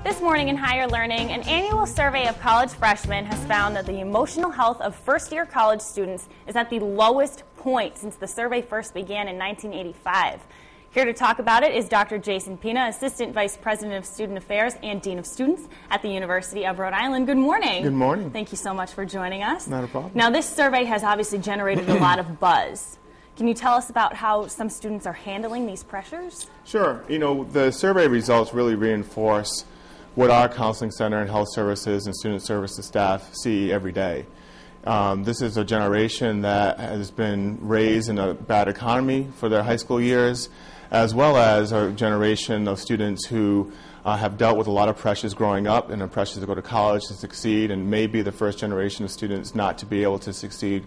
This morning in Higher Learning, an annual survey of college freshmen has found that the emotional health of first-year college students is at the lowest point since the survey first began in 1985. Here to talk about it is Dr. Jason Pina, Assistant Vice President of Student Affairs and Dean of Students at the University of Rhode Island. Good morning. Good morning. Thank you so much for joining us. Not a problem. Now, this survey has obviously generated a lot of buzz. Can you tell us about how some students are handling these pressures? Sure. You know, the survey results really reinforce what our counseling center and health services and student services staff see every day. This is a generation that has been raised in a bad economy for their high school years, as well as a generation of students who have dealt with a lot of pressures growing up and the pressures to go to college to succeed, and may be the first generation of students not to be able to succeed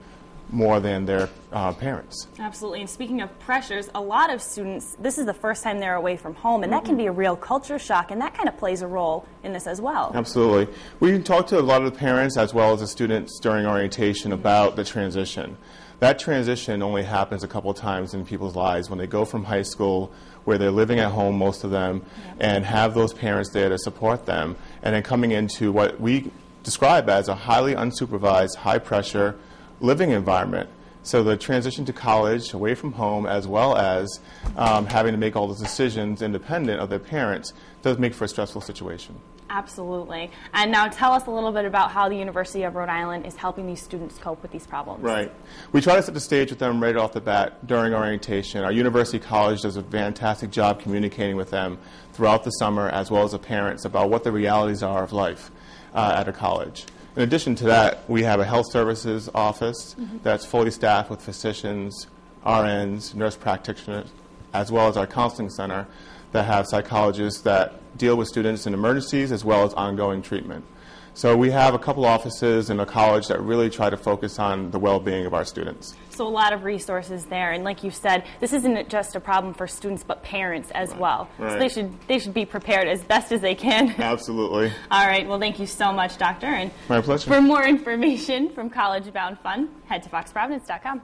more than their parents. Absolutely. And speaking of pressures, a lot of students, this is the first time they're away from home, and that can be a real culture shock, and that kind of plays a role in this as well. Absolutely. We talked to a lot of the parents as well as the students during orientation about the transition. That transition only happens a couple of times in people's lives when they go from high school, where they're living at home, most of them, and have those parents there to support them, and then coming into what we describe as a highly unsupervised, high-pressure living environment. So the transition to college, away from home, as well as having to make all those decisions independent of their parents, does make for a stressful situation. Absolutely. And now tell us a little bit about how the University of Rhode Island is helping these students cope with these problems. Right. We try to set the stage with them right off the bat during orientation. Our university college does a fantastic job communicating with them throughout the summer, as well as the parents, about what the realities are of life at a college. In addition to that, we have a health services office that's fully staffed with physicians, RNs, nurse practitioners, as well as our counseling center that have psychologists that deal with students in emergencies as well as ongoing treatment. So we have a couple offices in the college that really try to focus on the well-being of our students. So a lot of resources there, and like you said, this isn't just a problem for students but parents as well. Right. So they should be prepared as best as they can. Absolutely. All right, well thank you so much, Doctor. And my pleasure. For more information from College Bound Fun, head to foxprovidence.com.